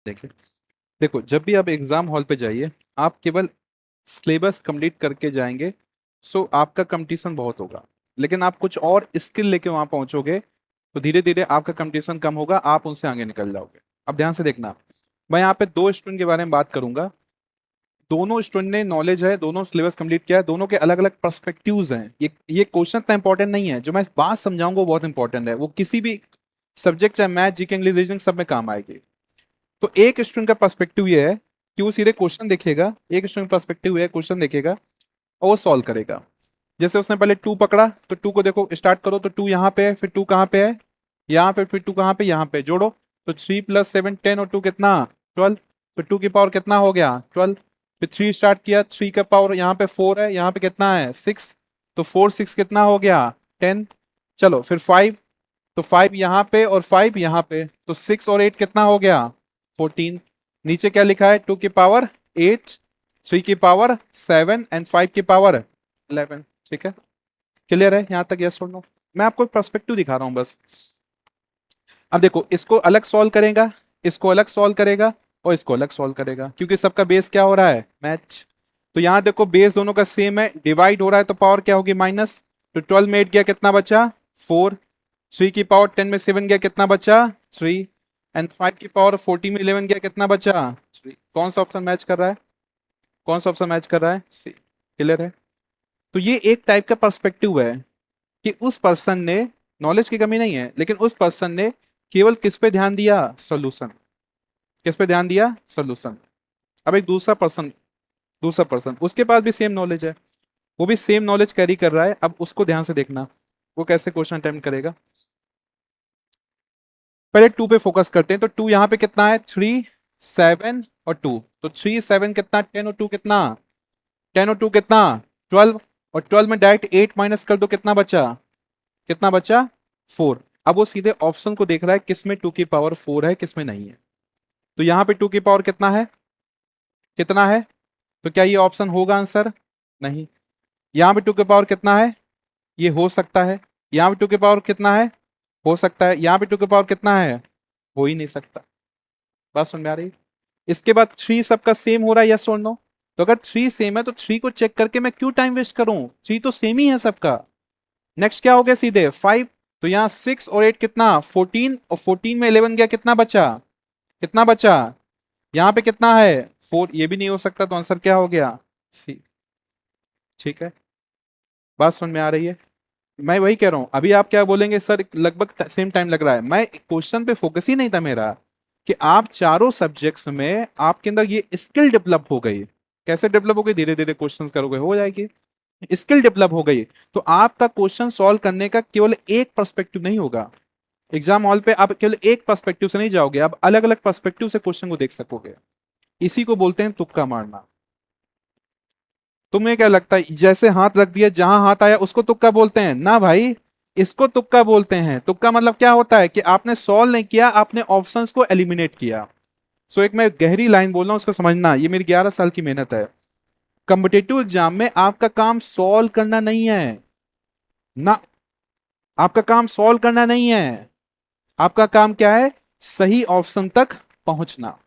देखिए, देखो जब भी आप एग्जाम हॉल पे जाइए, आप केवल सिलेबस कंप्लीट करके जाएंगे, सो आपका कंपटीशन बहुत होगा। लेकिन आप कुछ और स्किल लेके वहां पहुंचोगे तो धीरे धीरे आपका कंपटीशन कम होगा, आप उनसे आगे निकल जाओगे। अब ध्यान से देखना, मैं यहाँ पे दो स्टूडेंट के बारे में बात करूंगा। दोनों स्टूडेंट ने नॉलेज है, दोनों सिलेबस कंप्लीट किया है, दोनों के अलग अलग पर्सपेक्टिव्स हैं। ये क्वेश्चन इतना इंपॉर्टेंट नहीं है, जो मैं बात समझाऊंगा वो बहुत इंपॉर्टेंट है। वो किसी भी सब्जेक्ट, चाहे मैथ, जीके, इंग्लिश, रीजनिंग, सब में काम आएगी। तो एक स्टूडेंट का पर्सपेक्टिव ये है कि वो सीधे क्वेश्चन देखेगा, एक स्टूडेंट पर्सपेक्टिव है क्वेश्चन देखेगा और वो सॉल्व करेगा। जैसे उसने पहले टू पकड़ा, तो टू को देखो, स्टार्ट करो तो टू यहाँ पे है, फिर टू कहाँ पे है, यहाँ पे, फिर टू कहाँ पे, यहाँ पे, जोड़ो। तो 3 + 7 10 और टू कितना, 12। तो टू की पावर कितना हो गया, 12। फिर थ्री स्टार्ट किया, थ्री का पावर यहाँ पे 4 है, यहाँ पे कितना है, 6। तो 4 6 कितना हो गया, 10। चलो फिर 5, तो 5 यहाँ पे और 5 यहाँ पे, तो 6 और 8 कितना हो गया, 14। नीचे क्या लिखा है, 2 की पावर 8, 3 की पावर 7 एंड 5 की पावर 11। ठीक है, क्लियर है यहाँ तक, यस और नो? मैं आपको पर्सपेक्टिव दिखा रहा हूँ बस। अब देखो, इसको अलग सॉल्व करेगा, इसको अलग सॉल्व करेगा और इसको अलग सॉल्व करेगा, क्योंकि सबका बेस क्या हो रहा है, मैच। तो यहाँ देखो, बेस दोनों का सेम है, डिवाइड हो रहा है तो पावर क्या होगी, माइनस। तो 12 में 8 गया, कितना बचा, 4। 3 की पावर 10 में 7 गया, कितना बचा, 3। एंड 5 की पावर 40 में 11 गया, कितना बचा, 3। कौन सा ऑप्शन मैच कर रहा है, कौन सा ऑप्शन मैच कर रहा है, सी। क्लियर है? तो ये एक टाइप का पर्सपेक्टिव है कि उस पर्सन ने, नॉलेज की कमी नहीं है, लेकिन उस पर्सन ने केवल किस पे ध्यान दिया, सोल्यूशन। किस पे ध्यान दिया, सोल्यूशन। अब एक दूसरा पर्सन उसके पास भी सेम नॉलेज है, वो भी सेम नॉलेज कैरी कर रहा है। अब उसको ध्यान से देखना, वो कैसे क्वेश्चन अटेम्प्ट करेगा। पहले टू पे फोकस करते हैं। तो टू यहाँ पे कितना है, 3 7 और 2। तो 3 7 कितना, 10 और 2 कितना, 10 और 2 कितना, 12। और 12 में डायरेक्ट 8 माइनस कर दो, कितना बचा, कितना बचा, 4। अब वो सीधे ऑप्शन को देख रहा है किसमें 2 की पावर 4 है, किसमें नहीं है। तो यहाँ पे 2 की पावर कितना है, कितना है, तो क्या ये ऑप्शन होगा आंसर, नहीं। यहाँ पे 2 की पावर कितना है, ये हो सकता है। यहाँ पे 2 की पावर कितना है, हो सकता है। यहाँ पे 2 की पावर कितना है, हो ही नहीं सकता। बात समझ में आ रही? इसके बाद 3 सबका सेम हो रहा है, यस और नो? तो अगर 3 सेम है तो 3 को चेक करके मैं क्यों टाइम वेस्ट करूं, 3 तो सेम ही है सबका। नेक्स्ट क्या हो गया, सीधे 5। तो यहाँ 6 और 8 कितना, 14। और 14 में 11 गया, कितना बचा, कितना बचा, यहाँ पे कितना है, 4। ये भी नहीं हो सकता, तो आंसर क्या हो गया, सी। ठीक है, बात समझ में आ रही है? मैं वही कह रहा हूं, अभी आप क्या बोलेंगे, सर लगभग सेम टाइम लग रहा है। मैं क्वेश्चन पे फोकस ही नहीं था मेरा, कि आप चारों सब्जेक्ट्स में आपके अंदर ये स्किल डेवलप हो गई। कैसे डेवलप हो गई, धीरे धीरे क्वेश्चंस करोगे हो जाएगी, स्किल डेवलप हो गई। तो आपका क्वेश्चन सॉल्व करने का केवल एक पर्सपेक्टिव नहीं होगा। एग्जाम हॉल पे आप केवल एक पर्सपेक्टिव से नहीं जाओगे, आप अलग अलग पर्सपेक्टिव से क्वेश्चन को देख सकोगे। इसी को बोलते हैं तुक्का मारना। तुम्हें क्या लगता है, जैसे हाथ रख दिया, जहां हाथ आया उसको तुक्का बोलते हैं ना भाई, इसको तुक्का बोलते हैं। तुक्का मतलब क्या होता है कि आपने सॉल्व नहीं किया, आपने ऑप्शंस को एलिमिनेट किया। सो एक मैं गहरी लाइन बोल रहा हूं, उसको समझना, ये मेरी 11 साल की मेहनत है। कॉम्पिटेटिव एग्जाम में आपका काम सॉल्व करना नहीं है ना, आपका काम सॉल्व करना नहीं है। आपका काम क्या है, सही ऑप्शन तक पहुंचना।